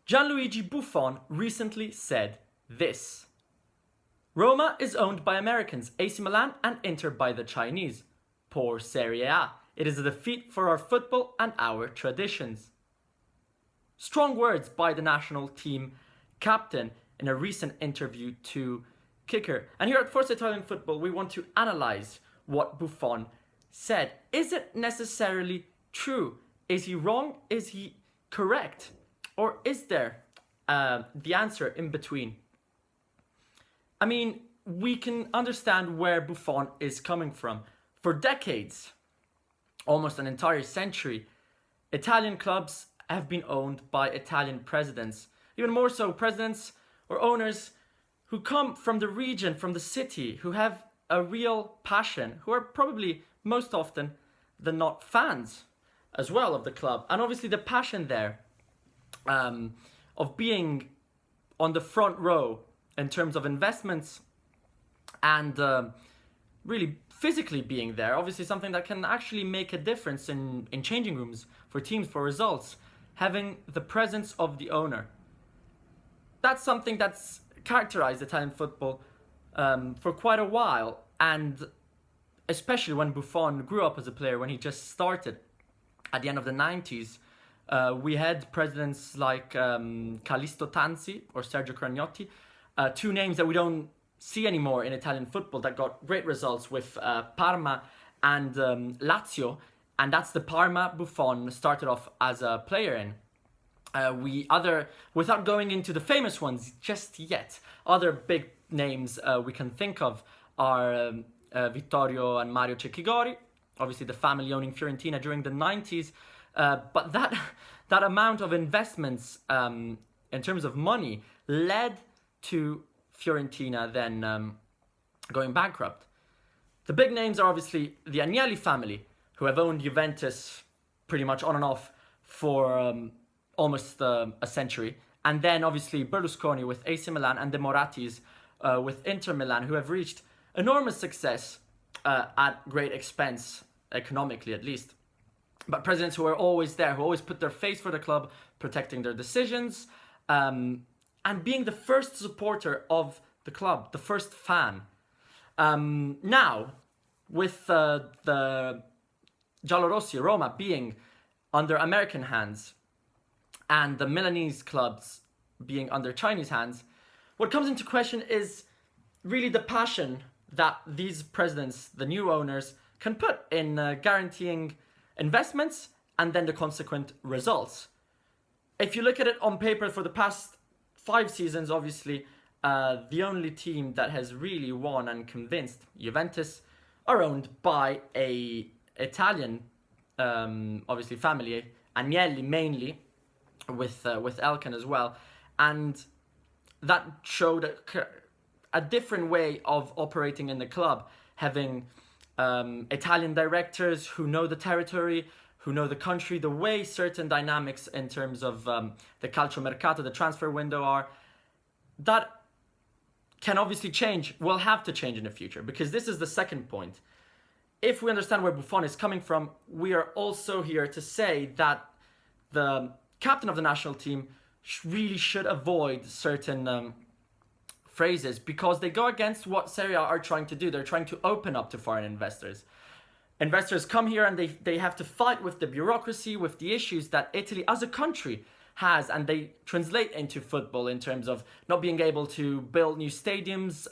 Gianluigi Buffon recently said this: Roma is owned by Americans, AC Milan and Inter by the Chinese. Poor Serie A. It is a defeat for our football and our traditions. Strong words by the national team captain in a recent interview to Kicker. And here at Forza Italian Football, we want to analyze what Buffon said. Is it necessarily true? Is he wrong? Is he correct? Or is there the answer in between? I mean, we can understand where Buffon is coming from. For decades, almost an entire century, Italian clubs have been owned by Italian presidents. Even more so, presidents or owners who come from the region, from the city, who have a real passion, who are probably most often than not fans as well of the club. And obviously the passion there of being on the front row in terms of investments and really physically being there, obviously something that can actually make a difference in changing rooms for teams, for results, having the presence of the owner. That's something that's characterized Italian football for quite a while, and especially when Buffon grew up as a player, when he just started at the end of the 90s, we had presidents like Callisto Tanzi or Sergio Cragnotti, two names that we don't see anymore in Italian football that got great results with Parma and Lazio, and that's the Parma Buffon started off as a player in. Without going into the famous ones just yet, other big names we can think of are Vittorio and Mario Cecchigori, obviously the family owning Fiorentina during the 90s, but that amount of investments in terms of money led to Fiorentina then going bankrupt. The big names are obviously the Agnelli family, who have owned Juventus pretty much on and off for almost a century. And then obviously Berlusconi with AC Milan and the Morattis with Inter Milan, who have reached enormous success at great expense, economically at least. But presidents who are always there, who always put their face for the club, protecting their decisions, and being the first supporter of the club, the first fan. Now, with the Giallorossi, Roma, being under American hands and the Milanese clubs being under Chinese hands, what comes into question is really the passion that these presidents, the new owners, can put in guaranteeing investments and then the consequent results. If you look at it on paper, for the past 5 seasons, obviously, the only team that has really won and convinced, Juventus, are owned by a Italian, obviously, family, Agnelli mainly, with Elkan as well, and that showed a different way of operating in the club, having Italian directors who know the territory, who know the country, the way certain dynamics in terms of the calciomercato, the transfer window are. That can obviously change, will have to change in the future, because this is the second point. If we understand where Buffon is coming from, we are also here to say that the captain of the national team really should avoid certain phrases, because they go against what Serie A are trying to do. They're trying to open up to foreign investors. Investors come here and they have to fight with the bureaucracy, with the issues that Italy as a country has, and they translate into football in terms of not being able to build new stadiums,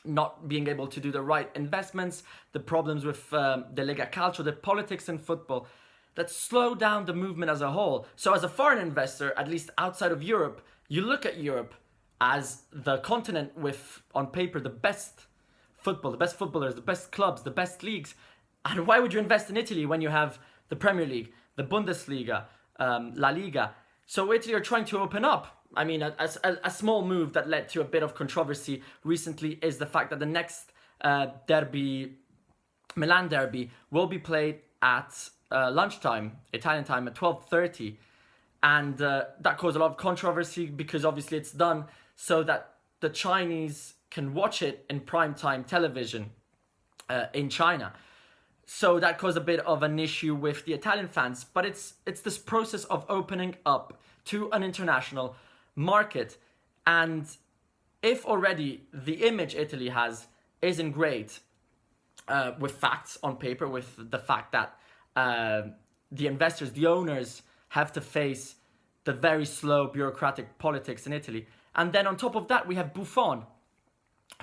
not being able to do the right investments, the problems with the Lega Calcio, the politics in football that slow down the movement as a whole. So as a foreign investor, at least outside of Europe, you look at Europe as the continent with, on paper, the best football, the best footballers, the best clubs, the best leagues. And why would you invest in Italy when you have the Premier League, the Bundesliga, La Liga? So Italy are trying to open up. I mean, a small move that led to a bit of controversy recently is the fact that the next derby, Milan derby, will be played at lunchtime, Italian time, at 12:30. And that caused a lot of controversy, because obviously it's done so that the Chinese can watch it in primetime television in China. So that caused a bit of an issue with the Italian fans. But it's this process of opening up to an international market. And if already the image Italy has isn't great, with facts on paper, with the fact that the investors, the owners, have to face the very slow bureaucratic politics in Italy. And then on top of that, we have Buffon,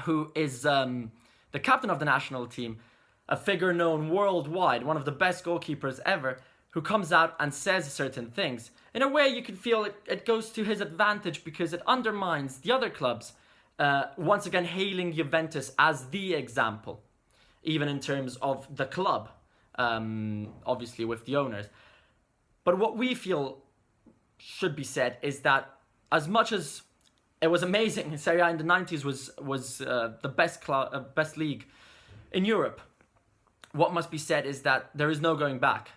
who is the captain of the national team, a figure known worldwide, one of the best goalkeepers ever, who comes out and says certain things. In a way, you can feel it goes to his advantage because it undermines the other clubs, once again hailing Juventus as the example, even in terms of the club, obviously with the owners. But what we feel should be said is that as much as it was amazing, Serie A in the 90s was the best league in Europe, what must be said is that there is no going back.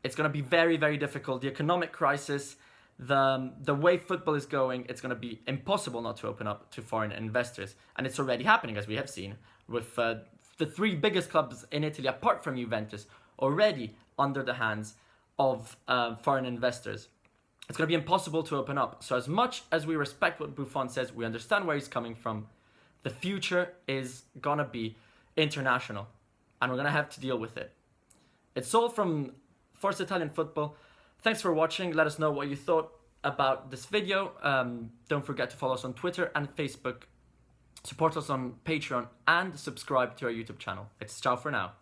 It's going to be very, very difficult. The economic crisis, the way football is going, it's going to be impossible not to open up to foreign investors. And it's already happening, as we have seen, with the three biggest clubs in Italy, apart from Juventus, already under the hands of foreign investors. It's going to be impossible to open up. So as much as we respect what Buffon says, we understand where he's coming from, the future is going to be international. And we're going to have to deal with it. It's all from Forza Italian Football. Thanks for watching. Let us know what you thought about this video. Don't forget to follow us on Twitter and Facebook. Support us on Patreon and subscribe to our YouTube channel. It's ciao for now.